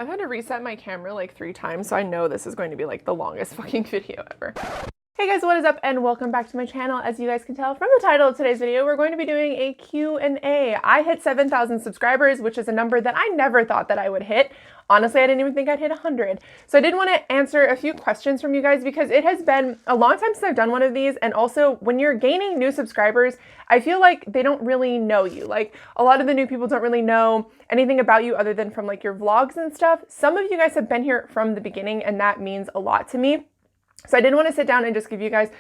I've had to reset my camera like 3 times, so I know this is going to be like the longest fucking video ever. Hey guys, what is up and welcome back to my channel. As you guys can tell from the title of today's video, we're going to be doing a Q&A. I hit 7,000 subscribers, which is a number that I never thought that I would hit. Honestly, I didn't even think I'd hit 100. So I did want to answer a few questions from you guys because it has been a long time since I've done one of these. And also when you're gaining new subscribers, I feel like they don't really know you. Like a lot of the new people don't really know anything about you other than from like your vlogs and stuff. Some of you guys have been here from the beginning and that means a lot to me. So I did want to sit down and just give you guys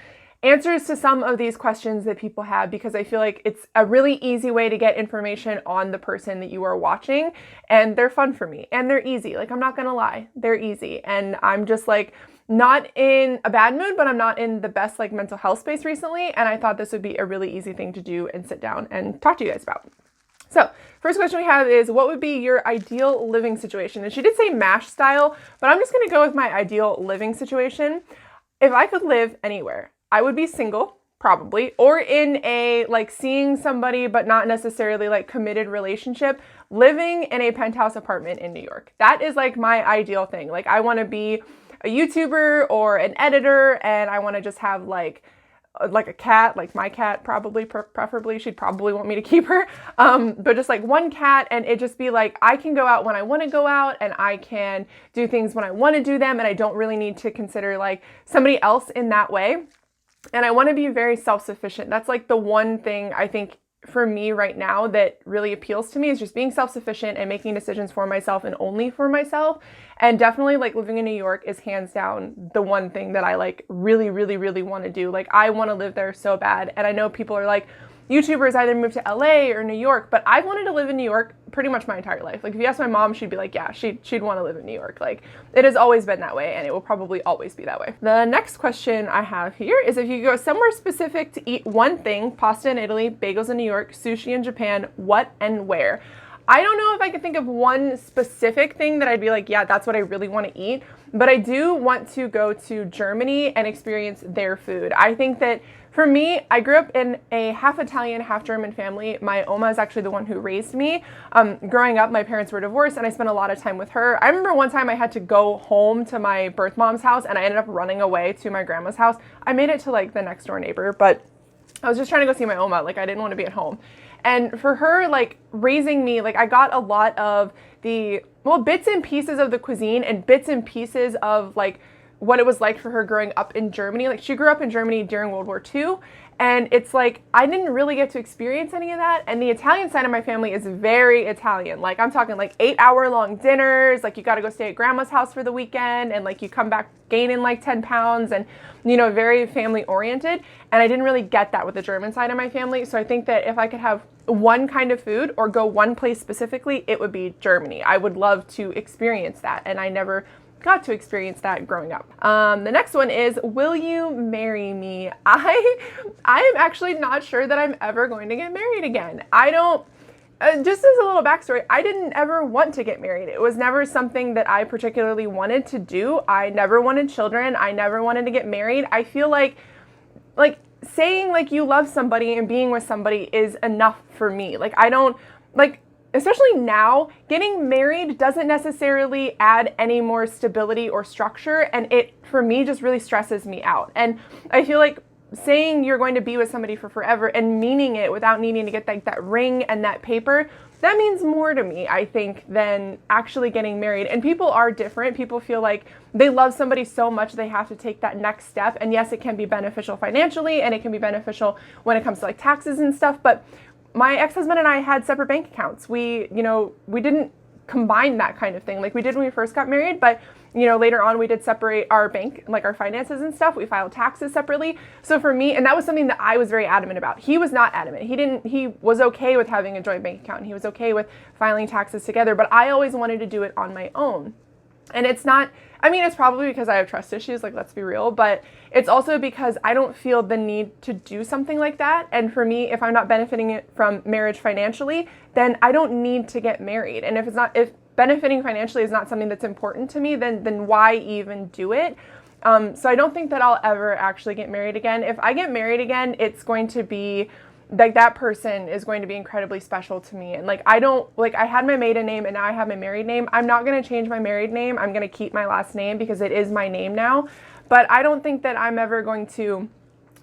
answers to some of these questions that people have because I feel like it's a really easy way to get information on the person that you are watching, and they're fun for me and they're easy. Like, I'm not gonna lie, they're easy, and I'm just like not in a bad mood, but I'm not in the best like mental health space recently, and I thought this would be a really easy thing to do and sit down and talk to you guys about. So first question we have is, what would be your ideal living situation? And she did say MASH style, but I'm just gonna go with my ideal living situation. If I could live anywhere, I would be single, probably, or in a like seeing somebody but not necessarily like committed relationship, living in a penthouse apartment in New York. That is like my ideal thing. Like, I want to be a YouTuber or an editor, and I want to just have like a cat, like my cat, probably, preferably. She'd probably want me to keep her, but just like one cat, and it just be like I can go out when I want to go out, and I can do things when I want to do them, and I don't really need to consider like somebody else in that way. And I want to be very self-sufficient. That's like the one thing I think for me right now that really appeals to me, is just being self-sufficient and making decisions for myself and only for myself. And definitely like living in New York is hands down the one thing that I like really want to do. Like, I want to live there so bad. And I know people are like, YouTubers either move to LA or New York, but I've wanted to live in New York pretty much my entire life. Like, if you ask my mom, she'd be like, yeah, she'd want to live in New York. Like, it has always been that way, and it will probably always be that way. The next question I have here is, if you go somewhere specific to eat one thing, pasta in Italy, bagels in New York, sushi in Japan, what and where? I don't know if I could think of one specific thing that I'd be like, yeah, that's what I really want to eat, but I do want to go to Germany and experience their food. I think that for me, I grew up in a half Italian, half German family. My Oma is actually the one who raised me. Growing up, my parents were divorced, and I spent a lot of time with her. I remember one time I had to go home to my birth mom's house, and I ended up running away to my grandma's house. I made it to like the next door neighbor, but I was just trying to go see my Oma. Like, I didn't want to be at home. And for her, like, raising me, like, I got a lot of the, well, bits and pieces of the cuisine and bits and pieces of like what it was like for her growing up in Germany. Like, she grew up in Germany during World War II, and it's like I didn't really get to experience any of that. And the Italian side of my family is very Italian. Like, I'm talking like 8-hour-long dinners, like you got to go stay at grandma's house for the weekend, and like you come back gaining like 10 pounds, and you know, very family oriented. And I didn't really get that with the German side of my family. So I think that if I could have one kind of food or go one place specifically, it would be Germany. I would love to experience that, and I never got to experience that growing up. The next one is, will you marry me? I am actually not sure that I'm ever going to get married again. I don't, just as a little backstory, I didn't ever want to get married. It was never something that I particularly wanted to do. I never wanted children. I never wanted to get married. I feel like saying like you love somebody and being with somebody is enough for me. Like, I don't, like, especially now, getting married doesn't necessarily add any more stability or structure, and it, for me, just really stresses me out. And I feel like saying you're going to be with somebody for forever and meaning it without needing to get that ring and that paper, that means more to me, I think, than actually getting married. And people are different. People feel like they love somebody so much they have to take that next step. And yes, it can be beneficial financially, and it can be beneficial when it comes to like taxes and stuff, but my ex-husband and I had separate bank accounts. We didn't combine that kind of thing like we did when we first got married, but you know, later on we did separate our bank, like our finances and stuff. We filed taxes separately. So for me, and that was something that I was very adamant about. He was not adamant. He was okay with having a joint bank account. He was okay with filing taxes together, but I always wanted to do it on my own. And it's not, I mean, it's probably because I have trust issues, like, let's be real, but it's also because I don't feel the need to do something like that. And for me, if I'm not benefiting it from marriage financially, then I don't need to get married. And if benefiting financially is not something that's important to me, then why even do it? So I don't think that I'll ever actually get married again. If I get married again, it's going to be like that person is going to be incredibly special to me. And like, I don't, like, I had my maiden name and now I have my married name. I'm not going to change my married name. I'm going to keep my last name because it is my name now. But I don't think that I'm ever going to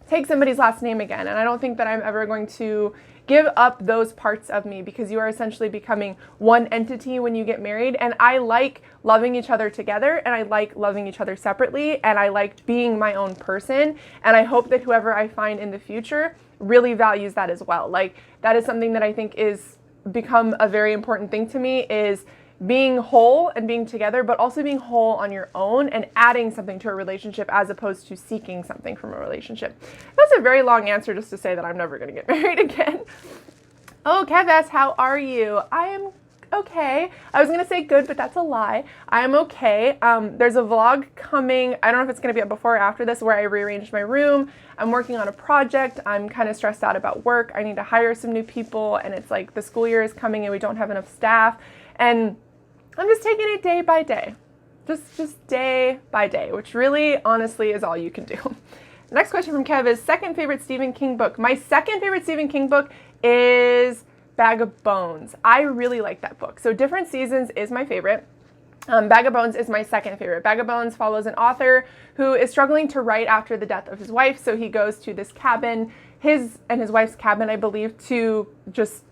take somebody's last name again. And I don't think that I'm ever going to give up those parts of me, because you are essentially becoming one entity when you get married. And I like loving each other together, and I like loving each other separately, and I like being my own person. And I hope that whoever I find in the future really values that as well. Like, that is something that I think is become a very important thing to me, is being whole and being together, but also being whole on your own and adding something to a relationship as opposed to seeking something from a relationship. That's a very long answer just to say that I'm never going to get married again. Oh, Kev, how are you? I am okay. I was going to say good, but that's a lie. I am okay. There's a vlog coming. I don't know if it's going to be up before or after this, where I rearranged my room. I'm working on a project. I'm kind of stressed out about work. I need to hire some new people, and it's like the school year is coming and we don't have enough staff. And I'm just taking it day by day, just day by day, which really, honestly, is all you can do. Next question from Kev is, second favorite Stephen King book. My second favorite Stephen King book is Bag of Bones. I really like that book. So Different Seasons is my favorite. Bag of Bones is my second favorite. Bag of Bones follows an author who is struggling to write after the death of his wife. So he goes to this cabin, his and his wife's cabin, I believe, to just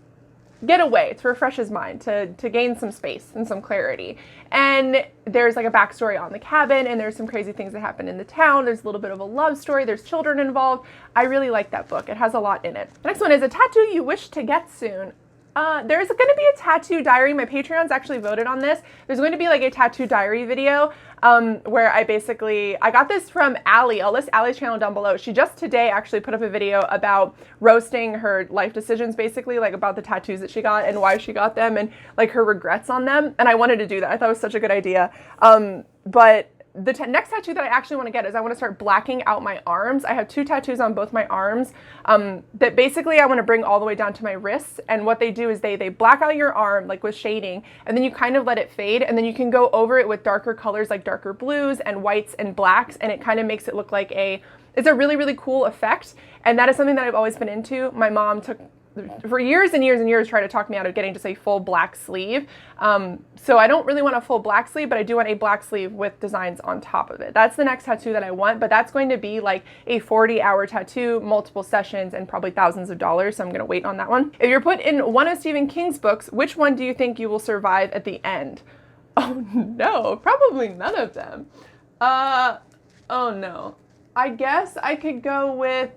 get away, to refresh his mind, to gain some space and some clarity. And there's like a backstory on the cabin, and there's some crazy things that happen in the town. There's a little bit of a love story. There's children involved. I really like that book. It has a lot in it. The next one is a tattoo you wish to get soon. There's going to be a tattoo diary. My Patreons actually voted on this. There's going to be like a tattoo diary video where I got this from Allie. I'll list Allie's channel down below. She just today actually put up a video about roasting her life decisions, basically, like about the tattoos that she got and why she got them and like her regrets on them. And I wanted to do that. I thought it was such a good idea. But the next tattoo that I actually want to get is I want to start blacking out my arms. I have 2 tattoos on both my arms that basically I want to bring all the way down to my wrists. And what they do is they black out your arm like with shading, and then you kind of let it fade, and then you can go over it with darker colors like darker blues and whites and blacks, and it kind of makes it look like it's a really, really cool effect. And that is something that I've always been into. My mom took for years and years and years try to talk me out of getting just a full black sleeve. So I don't really want a full black sleeve, but I do want a black sleeve with designs on top of it. That's the next tattoo that I want, but that's going to be like a 40-hour tattoo, multiple sessions, and probably thousands of dollars. So I'm going to wait on that one. If you're put in one of Stephen King's books, which one do you think you will survive at the end? Oh no, probably none of them. Oh no. I guess I could go with,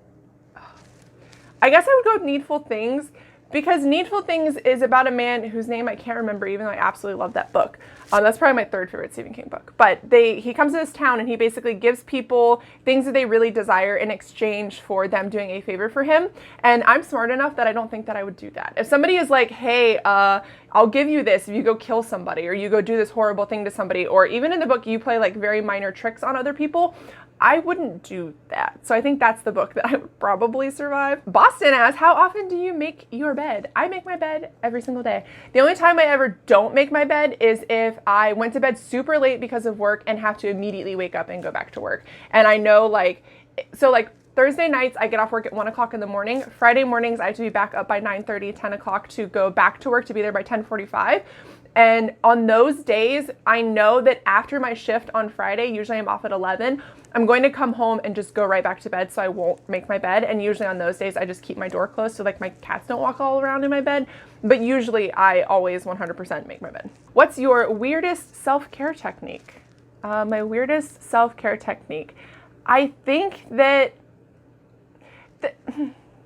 I would go with Needful Things, because Needful Things is about a man whose name I can't remember, even though I absolutely love that book. That's probably my third favorite Stephen King book. But he comes to this town and he basically gives people things that they really desire in exchange for them doing a favor for him. And I'm smart enough that I don't think that I would do that. If somebody is like, hey, I'll give you this if you go kill somebody, or you go do this horrible thing to somebody, or even in the book you play like very minor tricks on other people, I wouldn't do that. So I think that's the book that I would probably survive. Boston asks, how often do you make your bed? I make my bed every single day. The only time I ever don't make my bed is if I went to bed super late because of work and have to immediately wake up and go back to work. And I know Thursday nights, I get off work at 1 o'clock in the morning. Friday mornings, I have to be back up by 9:30, 10 o'clock to go back to work, to be there by 10:45. And on those days, I know that after my shift on Friday, usually I'm off at 11, I'm going to come home and just go right back to bed, so I won't make my bed. And usually on those days, I just keep my door closed so like my cats don't walk all around in my bed. But usually I always 100% make my bed. What's your weirdest self-care technique? My weirdest self-care technique. I think that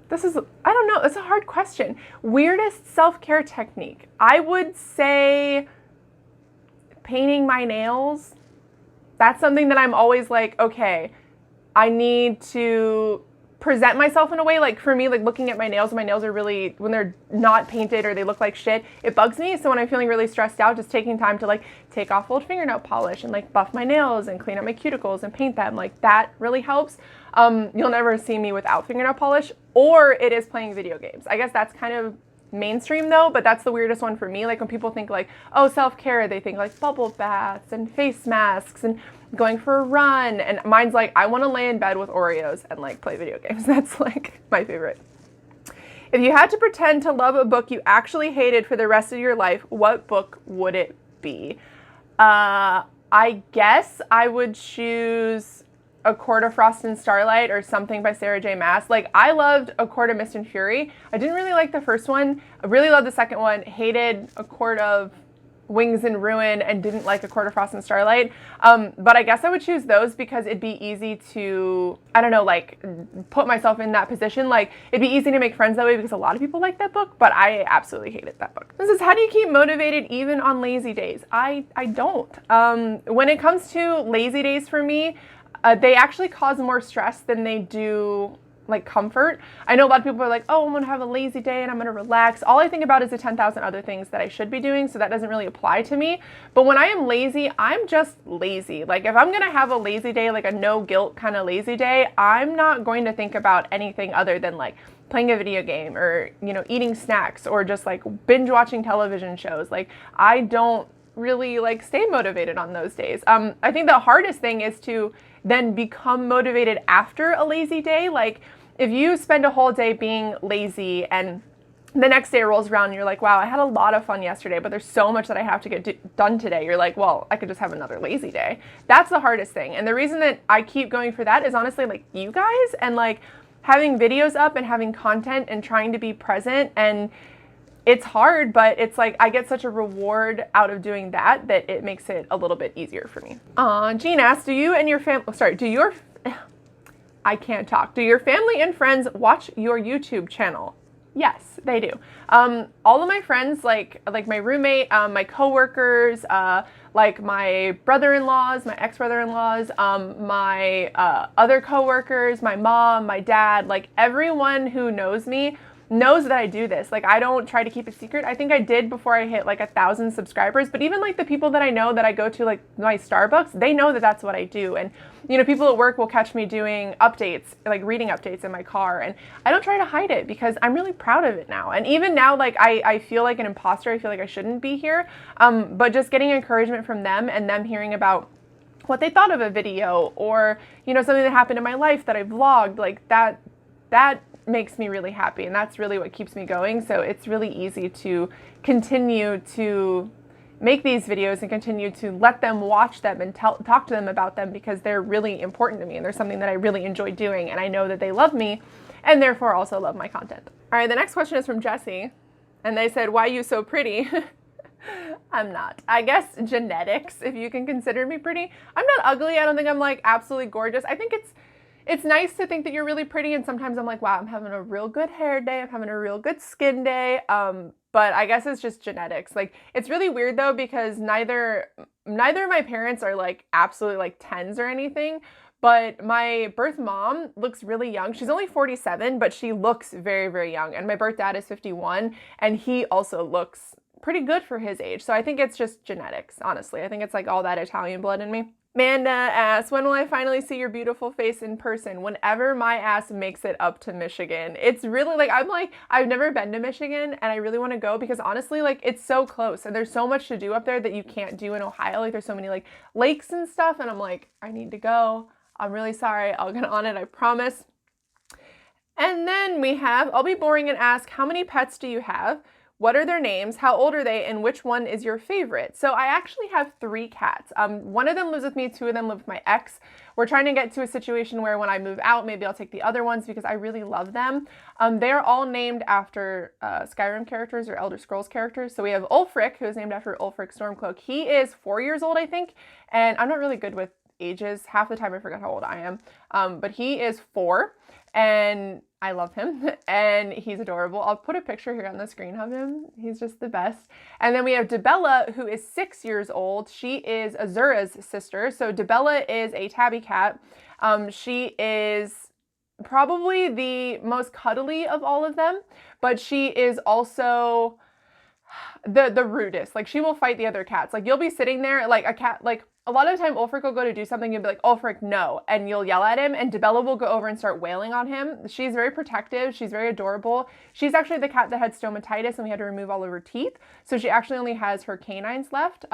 this is, I don't know, it's a hard question. Weirdest self-care technique. I would say painting my nails. That's something that I'm always like, okay, I need to present myself in a way. Like for me, like looking at my nails are really, when they're not painted or they look like shit, it bugs me. So when I'm feeling really stressed out, just taking time to like take off old fingernail polish and like buff my nails and clean up my cuticles and paint them, like that really helps. You'll never see me without fingernail polish, or it is playing video games. I guess that's kind of mainstream though, but that's the weirdest one for me. Like when people think like, oh, self-care, they think like bubble baths and face masks and going for a run, and mine's like, I want to lay in bed with Oreos and like play video games. That's like my favorite. If you had to pretend to love a book you actually hated for the rest of your life, what book would it be? I guess I would choose A Court of Frost and Starlight or something by Sarah J. Maas. Like, I loved A Court of Mist and Fury. I didn't really like the first one. I really loved the second one. Hated A Court of Wings and Ruin and didn't like A Court of Frost and Starlight. But I guess I would choose those because it'd be easy to, I don't know, like, put myself in that position. Like, it'd be easy to make friends that way because a lot of people like that book, but I absolutely hated that book. This is, how do you keep motivated even on lazy days? I don't. When it comes to lazy days for me, they actually cause more stress than they do like comfort. I know a lot of people are like, oh, I'm gonna have a lazy day and I'm gonna relax. All I think about is the 10,000 other things that I should be doing, so that doesn't really apply to me. But when I am lazy, I'm just lazy. Like, if I'm gonna have a lazy day, like a no guilt kind of lazy day, I'm not going to think about anything other than like playing a video game or, you know, eating snacks or just like binge watching television shows. Like, I don't really like stay motivated on those days. I think the hardest thing is to then become motivated after a lazy day. Like, if you spend a whole day being lazy and the next day rolls around and you're like, wow, I had a lot of fun yesterday, but there's so much that I have to get done today. You're like, well, I could just have another lazy day. That's the hardest thing. And the reason that I keep going for that is honestly like you guys and like having videos up and having content and trying to be present. And it's hard, but it's like I get such a reward out of doing that that it makes it a little bit easier for me. Jean asked, do you and your family, I can't talk. Do your family and friends watch your YouTube channel? Yes, they do. All of my friends, like my roommate, my coworkers, like my brother-in-laws, my ex-brother-in-laws, my other coworkers, my mom, my dad, like everyone who knows me knows that I do this. Like, I don't try to keep it secret. I think I did before I hit like 1,000 subscribers, but even like the people that I know that I go to like my Starbucks, they know that that's what I do. And, you know, people at work will catch me doing updates, like reading updates in my car. And I don't try to hide it because I'm really proud of it now. And even now, like I feel like an imposter. I feel like I shouldn't be here. But just getting encouragement from them and them hearing about what they thought of a video or, you know, something that happened in my life that I vlogged, like that makes me really happy, and that's really what keeps me going. So it's really easy to continue to make these videos and continue to let them watch them and talk to them about them because they're really important to me and they're something that I really enjoy doing, and I know that they love me and therefore also love my content. All right, the next question is from Jessie, and they said, why are you so pretty? I'm not. I guess genetics, if you can consider me pretty. I'm not ugly. I don't think I'm like absolutely gorgeous. I think it's nice to think that you're really pretty, and sometimes I'm like, wow, I'm having a real good hair day, I'm having a real good skin day, but I guess it's just genetics. Like, it's really weird though, because neither of my parents are like absolutely like 10s or anything, but my birth mom looks really young. She's only 47, but she looks very, very young, and my birth dad is 51, and he also looks pretty good for his age. So I think it's just genetics, honestly. I think it's like all that Italian blood in me. Amanda asks, when will I finally see your beautiful face in person? Whenever my ass makes it up to Michigan. It's really like, I've never been to Michigan and I really want to go because honestly, like, it's so close and there's so much to do up there that you can't do in Ohio. Like, there's so many like lakes and stuff, and I'm like, I need to go. I'm really sorry. I'll get on it, I promise. And then we have, I'll be boring and ask, how many pets do you have? What are their names? How old are they? And which one is your favorite? So I actually have 3 cats. One of them lives with me, 2 of them live with my ex. We're trying to get to a situation where when I move out, maybe I'll take the other ones because I really love them. They're all named after Skyrim characters or Elder Scrolls characters. So we have Ulfric, who is named after Ulfric Stormcloak. He is 4 years old, I think. And I'm not really good with ages. Half the time I forget how old I am. But he is 4. And I love him and he's adorable. I'll put a picture here on the screen of him. He's just the best. And then we have Debella, who is 6 years old. She is Azura's sister. So Debella is a tabby cat. She is probably the most cuddly of all of them, but she is also the rudest. Like, she will fight the other cats. Like, you'll be sitting there, like a cat, like a lot of the time Ulfric will go to do something, you'll be like, Ulfric, no, and you'll yell at him, and Debella will go over and start wailing on him. She's very protective. She's very adorable. She's actually the cat that had stomatitis and we had to remove all of her teeth. So she actually only has her canines left.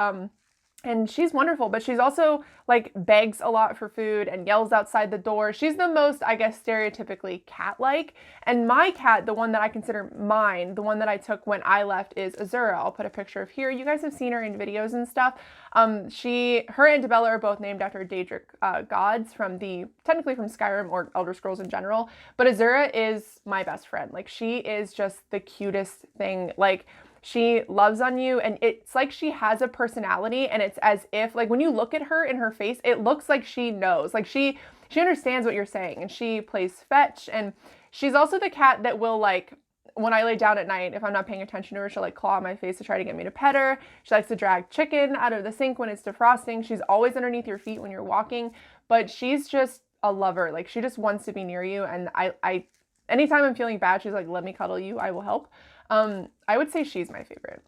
And she's wonderful, but she's also like begs a lot for food and yells outside the door. She's the most, I guess, stereotypically cat-like. And my cat, the one that I consider mine, the one that I took when I left, is Azura. I'll put a picture of here. You guys have seen her in videos and stuff. Her and Debella are both named after Daedric gods technically from Skyrim or Elder Scrolls in general. But Azura is my best friend. Like, she is just the cutest thing. Like, she loves on you, and it's like she has a personality, and it's as if, like, when you look at her in her face, it looks like she knows. Like, she understands what you're saying, and she plays fetch, and she's also the cat that will, like, when I lay down at night, if I'm not paying attention to her, she'll, like, claw my face to try to get me to pet her. She likes to drag chicken out of the sink when it's defrosting. She's always underneath your feet when you're walking, but she's just a lover. Like, she just wants to be near you, and I anytime I'm feeling bad, she's like, let me cuddle you, I will help. I would say she's my favorite.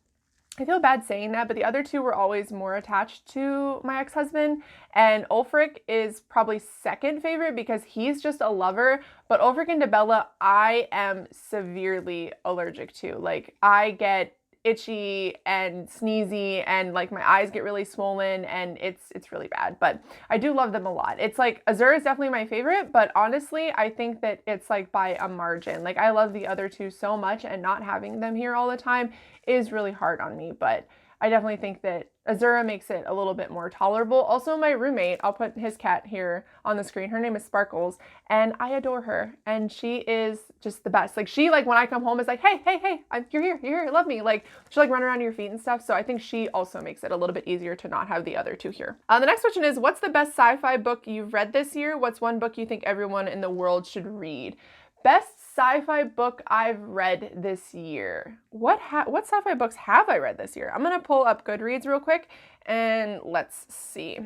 I feel bad saying that, but the other two were always more attached to my ex-husband, and Ulfric is probably second favorite because he's just a lover, but Ulfric and Debella, I am severely allergic to. Like, I get itchy and sneezy, and like my eyes get really swollen, and it's really bad, but I do love them a lot. It's like Azura is definitely my favorite, but honestly I think that it's like by a margin. Like, I love the other two so much, and not having them here all the time is really hard on me, but I definitely think that Azura makes it a little bit more tolerable. Also, my roommate, I'll put his cat here on the screen. Her name is Sparkles, and I adore her, and she is just the best. Like, she, like, when I come home is like, hey, you're here, love me. Like, she'll, like, run around your feet and stuff, so I think she also makes it a little bit easier to not have the other two here. The next question is, what's the best sci-fi book you've read this year? What's one book you think everyone in the world should read? Best sci-fi book I've read this year. What sci-fi books have I read this year? I'm gonna pull up Goodreads real quick, and let's see.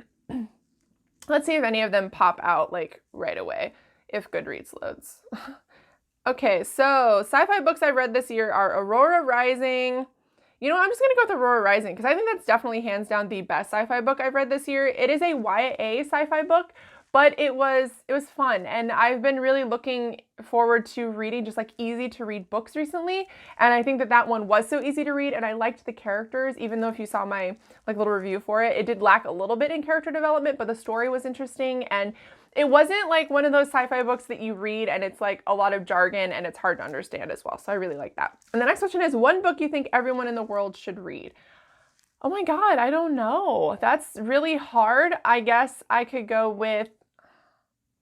Let's see if any of them pop out, like, right away, if Goodreads loads. Okay, so sci-fi books I've read this year are Aurora Rising. You know, I'm just gonna go with Aurora Rising because I think that's definitely hands down the best sci-fi book I've read this year. It is a YA sci-fi book, but it was fun, and I've been really looking forward to reading just like easy to read books recently, and I think that that one was so easy to read, and I liked the characters, even though if you saw my like little review for it, it did lack a little bit in character development, but the story was interesting, and it wasn't like one of those sci-fi books that you read and it's like a lot of jargon and it's hard to understand as well, so I really like that. And the next question is, one book you think everyone in the world should read? Oh my god, I don't know. That's really hard. I guess I could go with,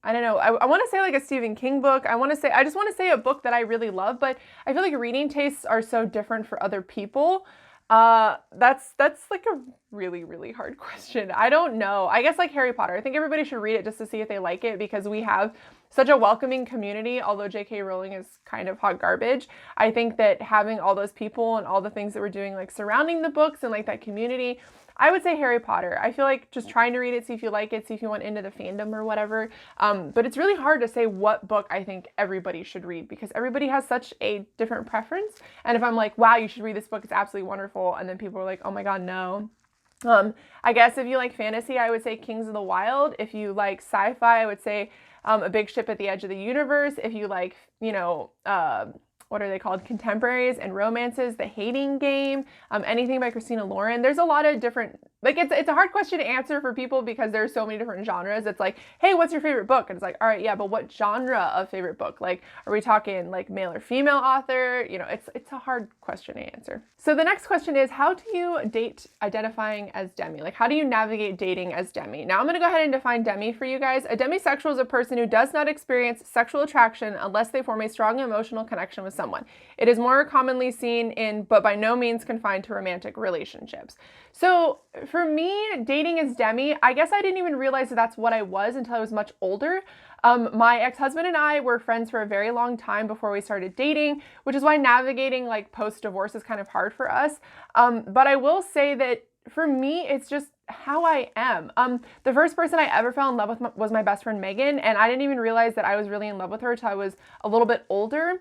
I don't know. I want to say like a Stephen King book. I just want to say a book that I really love, but I feel like reading tastes are so different for other people. That's like a really, really hard question. I don't know. I guess like Harry Potter. I think everybody should read it just to see if they like it, because we have such a welcoming community. Although J.K. Rowling is kind of hot garbage, I think that having all those people and all the things that we're doing like surrounding the books and like that community, I would say Harry Potter. I feel like just trying to read it, see if you like it, see if you want into the fandom or whatever. But it's really hard to say what book I think everybody should read, because everybody has such a different preference. And if I'm like, wow, you should read this book, it's absolutely wonderful, and then people are like, oh my god, no. I guess if you like fantasy, I would say Kings of the Wild. If you like sci-fi, I would say A Big Ship at the Edge of the Universe. If you like, you know, what are they called? Contemporaries and romances, The Hating Game, anything by Christina Lauren. There's a lot of different, like, it's a hard question to answer for people because there's so many different genres. It's like, hey, what's your favorite book? And it's like, all right, yeah, but what genre of favorite book? Like, are we talking like male or female author? You know, it's a hard question to answer. So the next question is, how do you date identifying as demi? Like, how do you navigate dating as demi? Now I'm gonna go ahead and define demi for you guys. A demisexual is a person who does not experience sexual attraction unless they form a strong emotional connection with someone. It is more commonly seen in, but by no means confined to, romantic relationships. So for me, dating as demi, I guess I didn't even realize that that's what I was until I was much older. My ex-husband and I were friends for a very long time before we started dating, which is why navigating like post-divorce is kind of hard for us. But I will say that for me, it's just how I am. The first person I ever fell in love with was my best friend Megan, and I didn't even realize that I was really in love with her till I was a little bit older.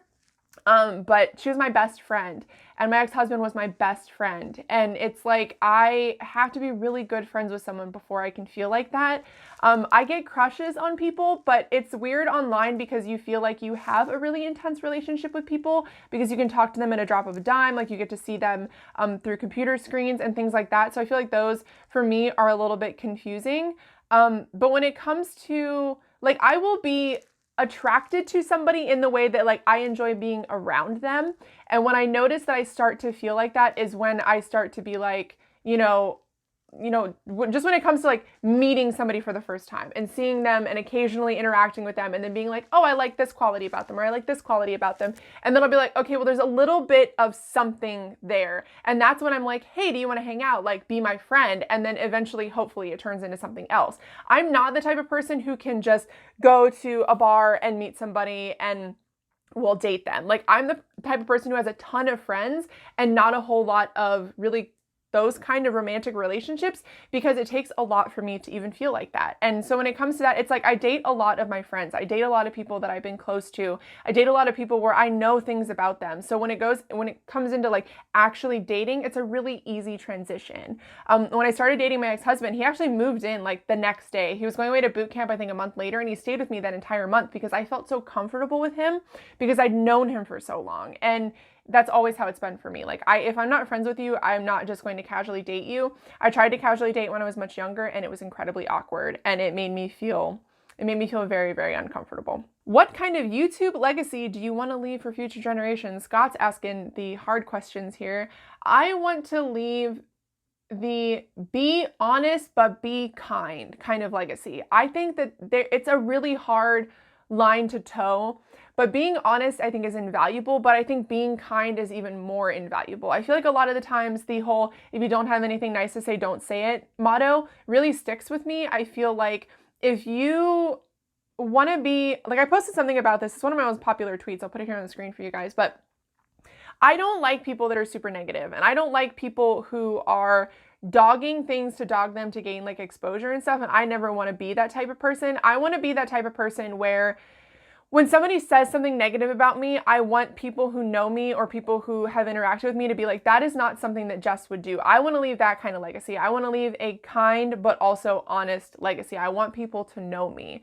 But she was my best friend, and my ex-husband was my best friend. And it's like, I have to be really good friends with someone before I can feel like that. I get crushes on people, but it's weird online because you feel like you have a really intense relationship with people because you can talk to them at a drop of a dime. Like, you get to see them through computer screens and things like that. So I feel like those for me are a little bit confusing. But when it comes to, like, I will be attracted to somebody in the way that, like, I enjoy being around them. And when I notice that I start to feel like that is when I start to be like, just when it comes to like meeting somebody for the first time and seeing them and occasionally interacting with them and then being like, oh, I like this quality about them, or I like this quality about them. And then I'll be like, okay, well, there's a little bit of something there. And that's when I'm like, hey, do you want to hang out? Like, be my friend. And then eventually, hopefully, it turns into something else. I'm not the type of person who can just go to a bar and meet somebody and will date them. Like, I'm the type of person who has a ton of friends and not a whole lot of really those kind of romantic relationships, because it takes a lot for me to even feel like that. And so when it comes to that, it's like, I date a lot of my friends. I date a lot of people that I've been close to. I date a lot of people where I know things about them. So when it comes into like actually dating, it's a really easy transition. When I started dating my ex-husband, he actually moved in like the next day. He was going away to boot camp, I think a month later, and he stayed with me that entire month because I felt so comfortable with him because I'd known him for so long. And that's always how it's been for me. Like, if I'm not friends with you, I'm not just going to casually date you. I tried to casually date when I was much younger, and it was incredibly awkward, and it made me feel very, very uncomfortable. What kind of YouTube legacy do you want to leave for future generations? Scott's asking the hard questions here. I want to leave the be honest but be kind kind of legacy. I think that it's a really hard line to toe. But being honest, I think, is invaluable, but I think being kind is even more invaluable. I feel like a lot of the times the whole, if you don't have anything nice to say, don't say it motto really sticks with me. I feel like if you want to be, like, I posted something about this. It's one of my most popular tweets. I'll put it here on the screen for you guys, but I don't like people that are super negative, and I don't like people who are dogging things to dog them to gain like exposure and stuff, and I never want to be that type of person. I want to be that type of person where when somebody says something negative about me, I want people who know me or people who have interacted with me to be like, that is not something that Jess would do. I want to leave that kind of legacy. I want to leave a kind but also honest legacy. I want people to know me.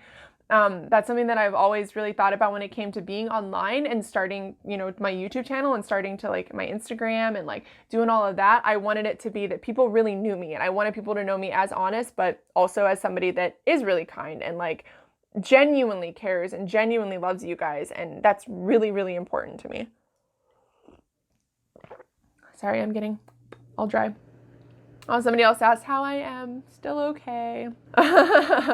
That's something that I've always really thought about when it came to being online and starting, my YouTube channel and starting to like my Instagram and like doing all of that. I wanted it to be that people really knew me, and I wanted people to know me as honest, but also as somebody that is really kind and like genuinely cares and genuinely loves you guys. And that's really, really important to me. Sorry, I'm getting all dry. Oh, somebody else asked how I am. Still okay.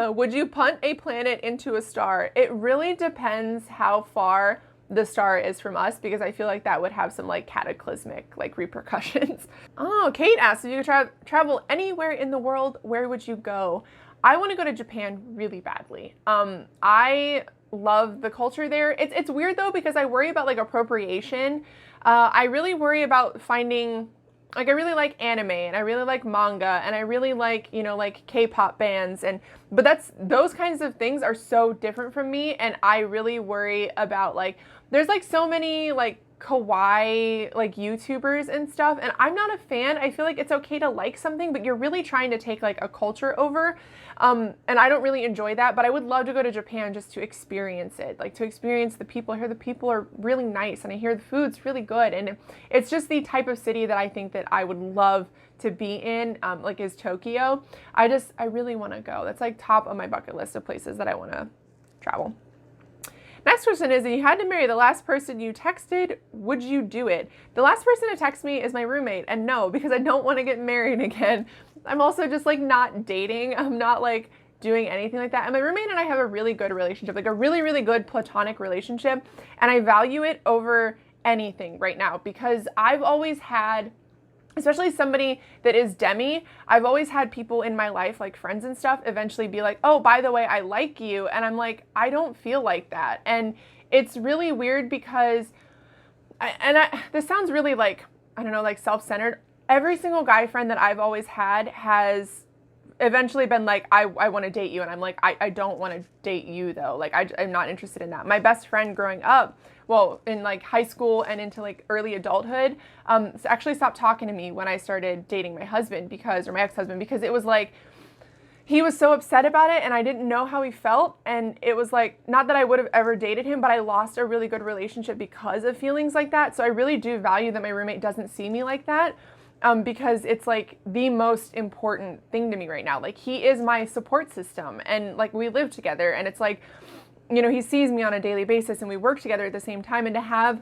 Would you punt a planet into a star? It really depends how far the star is from us, because I feel like that would have some like cataclysmic like repercussions. Oh, Kate asked, if you could travel anywhere in the world, where would you go? I want to go to Japan really badly. I love the culture there. It's weird though, because I worry about like appropriation. I really worry about finding, like, I really like anime and I really like manga and I really like, like K-pop bands, but those kinds of things are so different from me, and I really worry about like, there's like so many like kawaii like YouTubers and stuff, and I'm not a fan. I feel like it's okay to like something, but you're really trying to take like a culture over, and I don't really enjoy that. But I would love to go to Japan just to experience it, like to experience the people. I hear the people are really nice, and I hear the food's really good, and it's just the type of city that I think that I would love to be in, like is Tokyo. I really want to go. That's like top of my bucket list of places that I want to travel. Next question is, if you had to marry the last person you texted, would you do it? The last person to text me is my roommate, and no, because I don't want to get married again. I'm also just like not dating. I'm not like doing anything like that. And my roommate and I have a really good relationship, like a really, really good platonic relationship. And I value it over anything right now, because I've always had, especially somebody that is demi, I've always had people in my life, like friends and stuff, eventually be like, oh, by the way, I like you. And I'm like, I don't feel like that. And it's really weird because, this sounds really like, I don't know, like self-centered. Every single guy friend that I've always had has eventually been like, I want to date you. And I'm like, I don't want to date you though. Like, I'm not interested in that. My best friend growing up, well, in like high school and into like early adulthood, actually stopped talking to me when I started dating my husband or my ex-husband, because it was like, he was so upset about it and I didn't know how he felt. And it was like, not that I would have ever dated him, but I lost a really good relationship because of feelings like that. So I really do value that my roommate doesn't see me like that, because it's like the most important thing to me right now. Like, he is my support system, and like, we live together, and it's like, you know, he sees me on a daily basis and we work together at the same time. And to have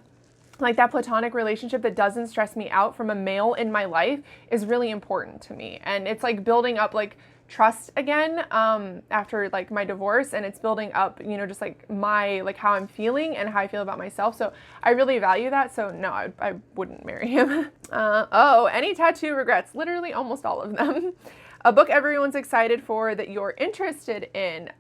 like that platonic relationship that doesn't stress me out from a male in my life is really important to me. And it's like building up like trust again, after like my divorce, and it's building up, you know, just like like how I'm feeling and how I feel about myself. So I really value that. So no, I wouldn't marry him. Oh, any tattoo regrets? Literally almost all of them. A book everyone's excited for that you're interested in?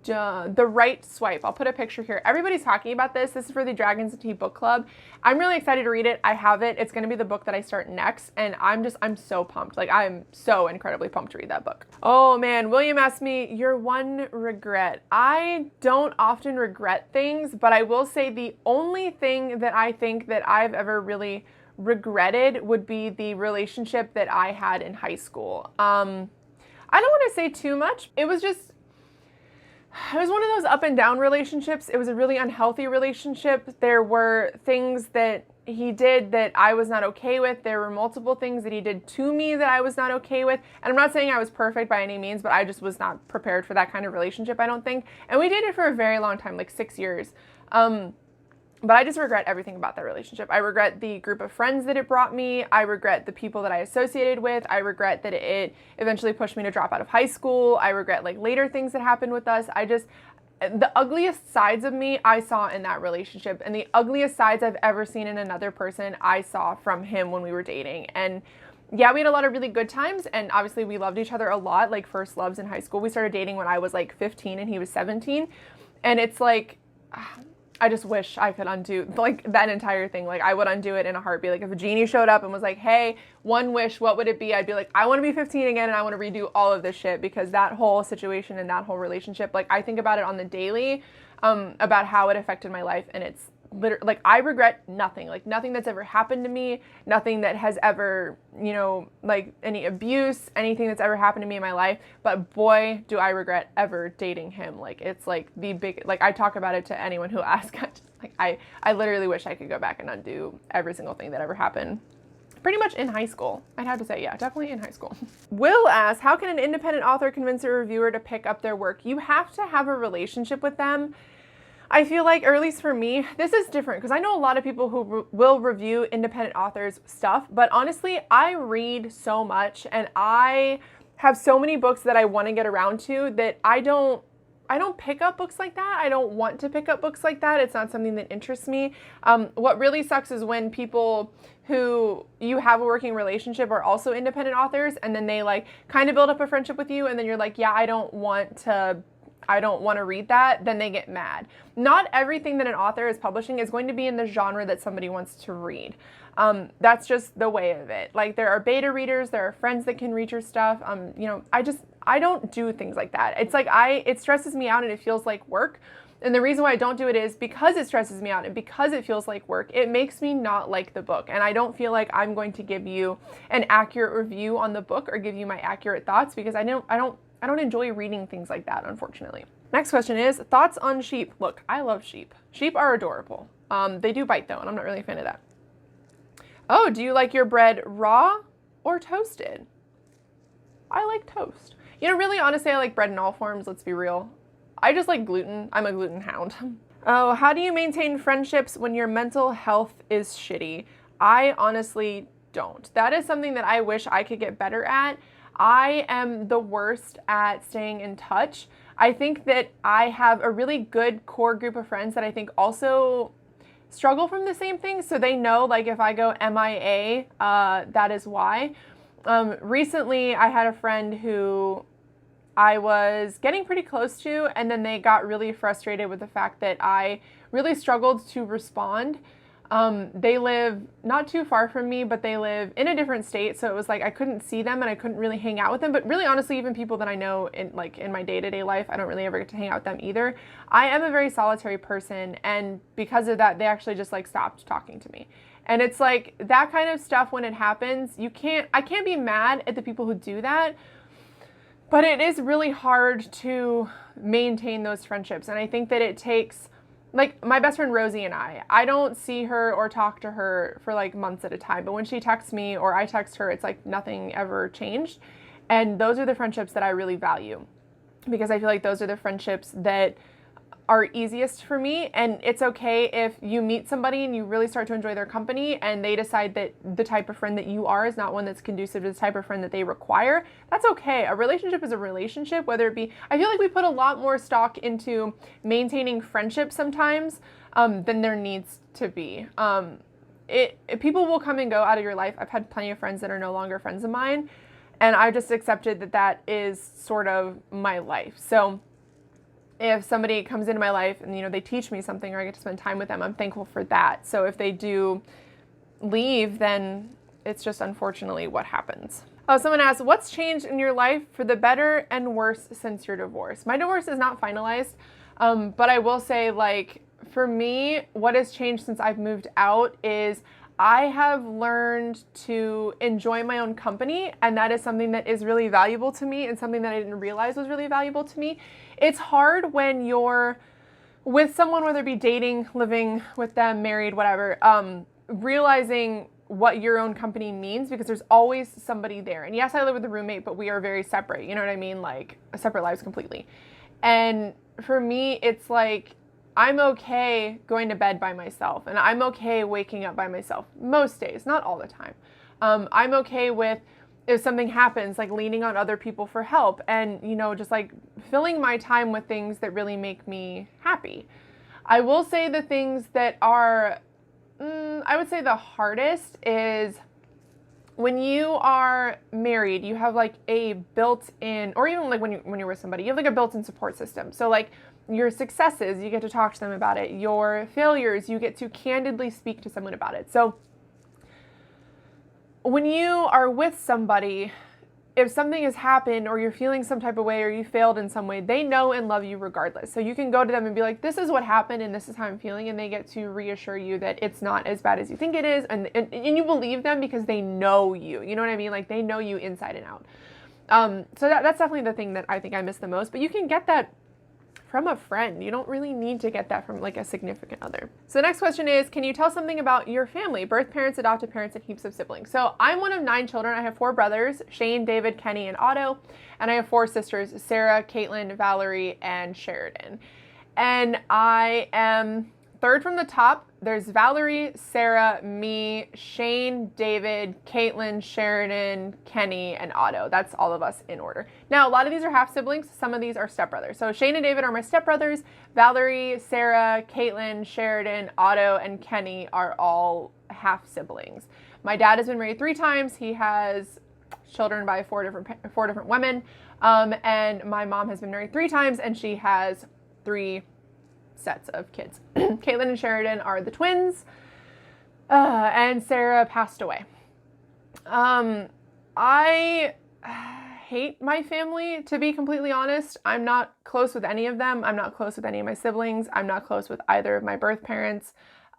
The Right Swipe. I'll put a picture here. Everybody's talking about this. This is for the Dragons and Tea book club. I'm really excited to read it. I have it. It's going to be the book that I start next. And I'm so pumped. Like, I'm so incredibly pumped to read that book. Oh man, William asked me, your one regret. I don't often regret things, but I will say the only thing that I think that I've ever really regretted would be the relationship that I had in high school. I don't want to say too much. It was one of those up and down relationships. It was a really unhealthy relationship. There were things that he did that I was not okay with. There were multiple things that he did to me that I was not okay with. And I'm not saying I was perfect by any means, but I just was not prepared for that kind of relationship, I don't think. And we dated for a very long time, like 6 years. But I just regret everything about that relationship. I regret the group of friends that it brought me. I regret the people that I associated with. I regret that it eventually pushed me to drop out of high school. I regret like later things that happened with us. The ugliest sides of me I saw in that relationship, and the ugliest sides I've ever seen in another person I saw from him when we were dating. And yeah, we had a lot of really good times, and obviously we loved each other a lot, like first loves in high school. We started dating when I was like 15 and he was 17. And it's like, I just wish I could undo like that entire thing. Like, I would undo it in a heartbeat. Like, if a genie showed up and was like, hey, one wish, what would it be? I'd be like, I want to be 15 again, and I want to redo all of this shit, because that whole situation and that whole relationship, like, I think about it on the daily, about how it affected my life. And it's literally like, I regret nothing, like nothing that's ever happened to me, nothing that has ever, you know, like any abuse, anything that's ever happened to me in my life. But boy, do I regret ever dating him. Like, it's like the big, like, I talk about it to anyone who asks. Like, I literally wish I could go back and undo every single thing that ever happened. Pretty much in high school. I'd have to say, yeah, definitely in high school. Will asks, how can an independent author convince a reviewer to pick up their work? You have to have a relationship with them. I feel like, or at least for me, this is different, because I know a lot of people who will review independent authors' stuff, but honestly, I read so much and I have so many books that I want to get around to that I don't pick up books like that. I don't want to pick up books like that. It's not something that interests me. What really sucks is when people who you have a working relationship are also independent authors, and then they like kind of build up a friendship with you, and then you're like, yeah, I don't want to read that, then they get mad. Not everything that an author is publishing is going to be in the genre that somebody wants to read. That's just the way of it. Like, there are beta readers, there are friends that can read your stuff. You know, I don't do things like that. It's like, it stresses me out and it feels like work. And the reason why I don't do it is because it stresses me out and because it feels like work. It makes me not like the book. And I don't feel like I'm going to give you an accurate review on the book or give you my accurate thoughts, because I don't enjoy reading things like that, unfortunately. Next question is, thoughts on sheep? Look, I love sheep. Sheep are adorable. They do bite though, and I'm not really a fan of that. Oh, do you like your bread raw or toasted? I like toast. You know, really, honestly, I like bread in all forms, let's be real. I just like gluten. I'm a gluten hound. Oh, how do you maintain friendships when your mental health is shitty? I honestly don't. That is something that I wish I could get better at. I am the worst at staying in touch. I think that I have a really good core group of friends that I think also struggle from the same thing. So they know, like, if I go MIA, that is why. Recently, I had a friend who I was getting pretty close to, and then they got really frustrated with the fact that I really struggled to respond. They live not too far from me, but they live in a different state. So it was like I couldn't see them and I couldn't really hang out with them. But really, honestly, even people that I know in my day-to-day life, I don't really ever get to hang out with them either. I am a very solitary person, and because of that, they actually just like stopped talking to me. And it's like that kind of stuff when it happens, I can't be mad at the people who do that, but it is really hard to maintain those friendships. And I think that it takes, like my best friend Rosie and I don't see her or talk to her for like months at a time, but when she texts me or I text her, it's like nothing ever changed. And those are the friendships that I really value, because I feel like those are the friendships that are easiest for me. And it's okay if you meet somebody and you really start to enjoy their company and they decide that the type of friend that you are is not one that's conducive to the type of friend that they require. That's okay. A relationship is a relationship, whether it be, I feel like we put a lot more stock into maintaining friendship sometimes than there needs to be. People will come and go out of your life. I've had plenty of friends that are no longer friends of mine, and I just accepted that that is sort of my life. So if somebody comes into my life and, you know, they teach me something or I get to spend time with them, I'm thankful for that. So if they do leave, then it's just unfortunately what happens. Oh, someone asked, what's changed in your life for the better and worse since your divorce? My divorce is not finalized, but I will say, like, for me, what has changed since I've moved out is I have learned to enjoy my own company, and that is something that is really valuable to me and something that I didn't realize was really valuable to me. It's hard when you're with someone, whether it be dating, living with them, married, whatever, realizing what your own company means, because there's always somebody there. And yes, I live with a roommate, but we are very separate. You know what I mean? Like separate lives completely. And for me, it's like, I'm okay going to bed by myself, and I'm okay waking up by myself most days, not all the time. I'm okay with, if something happens, like leaning on other people for help and, you know, just like filling my time with things that really make me happy. I will say the things that are, I would say the hardest is when you are married, you have like a built-in, or even like when you're with somebody, you have like a built-in support system. So like, your successes, you get to talk to them about it. Your failures, you get to candidly speak to someone about it. So when you are with somebody, if something has happened or you're feeling some type of way or you failed in some way, they know and love you regardless. So you can go to them and be like, this is what happened and this is how I'm feeling. And they get to reassure you that it's not as bad as you think it is. And you believe them because they know you. You know what I mean? Like they know you inside and out. So that's definitely the thing that I think I miss the most. But you can get that from a friend. You don't really need to get that from like a significant other. So the next question is, can you tell something about your family, birth parents, adopted parents, and heaps of siblings? So I'm one of 9 children. I have 4 brothers, Shane, David, Kenny, and Otto. And I have 4 sisters, Sarah, Caitlin, Valerie, and Sheridan. And I am 3rd from the top. There's Valerie, Sarah, me, Shane, David, Caitlin, Sheridan, Kenny, and Otto. That's all of us in order. Now, a lot of these are half siblings. Some of these are stepbrothers. So Shane and David are my stepbrothers. Valerie, Sarah, Caitlin, Sheridan, Otto, and Kenny are all half siblings. My dad has been married 3 times. He has children by 4 different women. And my mom has been married 3 times, and she has 3 sets of kids. Caitlin and Sheridan are the twins, and Sarah passed away. I hate my family, to be completely honest. I'm not close with any of them. I'm not close with any of my siblings. I'm not close with either of my birth parents.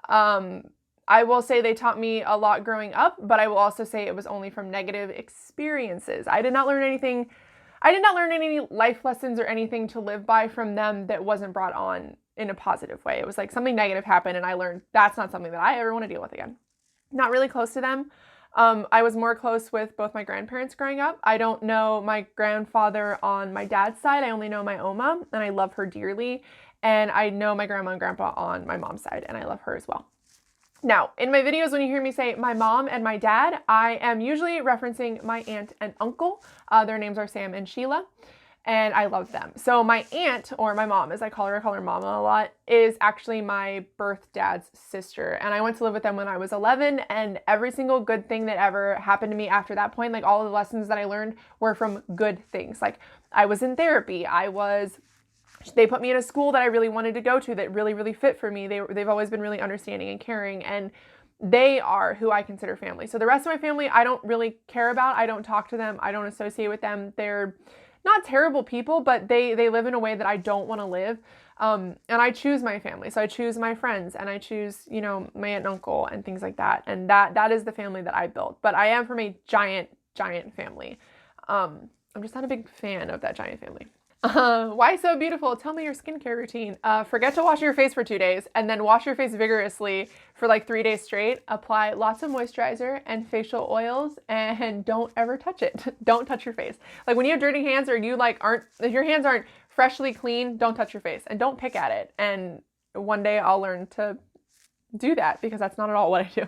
I will say they taught me a lot growing up, but I will also say it was only from negative experiences. I did not learn any life lessons or anything to live by from them that wasn't brought on in a positive way. It was like something negative happened and I learned that's not something that I ever want to deal with again. Not really close to them. I was more close with both my grandparents growing up. I don't know my grandfather on my dad's side. I only know my Oma, and I love her dearly. And I know my grandma and grandpa on my mom's side, and I love her as well. Now, in my videos, when you hear me say my mom and my dad, I am usually referencing my aunt and uncle. Their names are Sam and Sheila, and I love them. So my aunt, or my mom, as I call her mama a lot, is actually my birth dad's sister. And I went to live with them when I was 11, and every single good thing that ever happened to me after that point, like all of the lessons that I learned were from good things. Like I was in therapy, I was They put me in a school that I really wanted to go to that really, really fit for me. They've always been really understanding and caring, and they are who I consider family. So the rest of my family, I don't really care about. I don't talk to them. I don't associate with them. They're not terrible people, but they live in a way that I don't want to live. And I choose my family. So I choose my friends, and I choose, you know, my aunt and uncle and things like that. And that is the family that I built. But I am from a giant, giant family. I'm just not a big fan of that giant family. Why so beautiful? Tell me your skincare routine. Forget to wash your face for 2 days and then wash your face vigorously for like 3 days straight. Apply lots of moisturizer and facial oils and don't ever touch it. Don't touch your face. Like when you have dirty hands or you like if your hands aren't freshly clean, don't touch your face and don't pick at it. And one day I'll learn to do that because that's not at all what I do.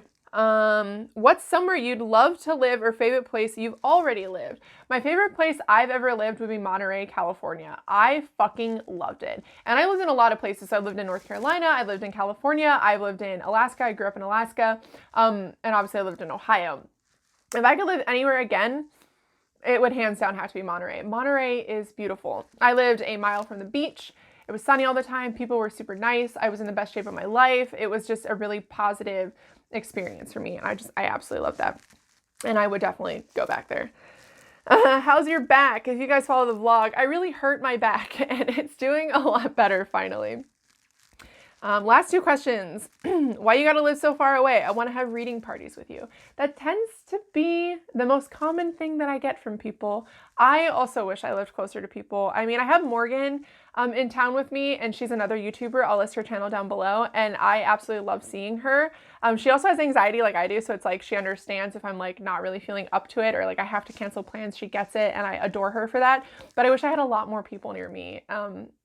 What's somewhere you'd love to live or favorite place you've already lived? My favorite place I've ever lived would be Monterey, California. I fucking loved it. And I lived in a lot of places. So I lived in North Carolina, I lived in California, I lived in Alaska, I grew up in Alaska, and obviously I lived in Ohio. If I could live anywhere again, it would hands down have to be Monterey. Monterey is beautiful. I lived a mile from the beach. It was sunny all the time. People were super nice. I was in the best shape of my life. It was just a really positive experience for me. And I absolutely love that. And I would definitely go back there. How's your back? If you guys follow the vlog, I really hurt my back and it's doing a lot better finally. Last 2 questions. Why you gotta live so far away? I want to have reading parties with you. That tends to be the most common thing that I get from people. I also wish I lived closer to people. I mean, I have Morgan in town with me, and she's another YouTuber. I'll list her channel down below, and I absolutely love seeing her. She also has anxiety like I do, so it's like she understands if I'm like not really feeling up to it or like I have to cancel plans, she gets it, and I adore her for that. But I wish I had a lot more people near me.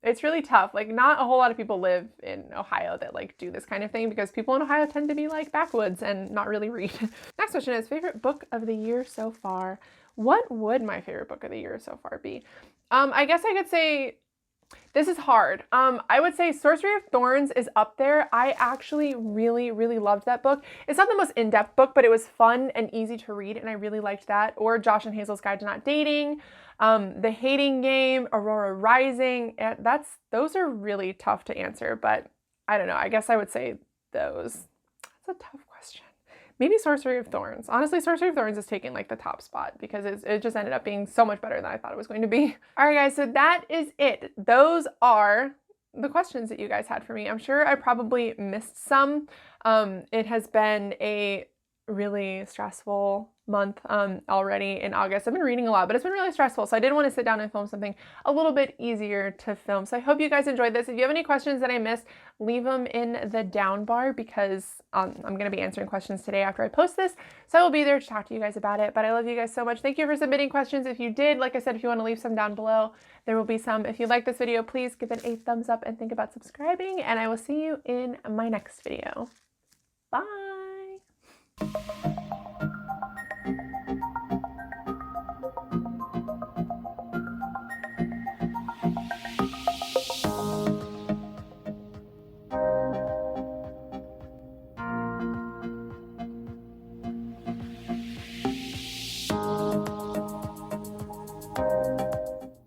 It's really tough. Like not a whole lot of people live in Ohio that like do this kind of thing because people in Ohio tend to be like backwoods and not really read. Next question is favorite book of the year so far. What would my favorite book of the year so far be? I guess I could say, this is hard. I would say Sorcery of Thorns is up there. I actually really, really loved that book. It's not the most in-depth book, but it was fun and easy to read, and I really liked that. Or Josh and Hazel's Guide to Not Dating, The Hating Game, Aurora Rising. Those are really tough to answer, but I don't know. I guess I would say those. That's a tough question. Maybe Sorcery of Thorns. Honestly, Sorcery of Thorns is taking like the top spot because it just ended up being so much better than I thought it was going to be. All right, guys, so that is it. Those are the questions that you guys had for me. I'm sure I probably missed some. It has been a really stressful month already in August. I've been reading a lot, but it's been really stressful. So I did want to sit down and film something a little bit easier to film. So I hope you guys enjoyed this. If you have any questions that I missed, leave them in the down bar because I'm going to be answering questions today after I post this. So I will be there to talk to you guys about it. But I love you guys so much. Thank you for submitting questions. If you did, like I said, if you want to leave some down below, there will be some. If you like this video, please give it a thumbs up and think about subscribing. And I will see you in my next video. Bye.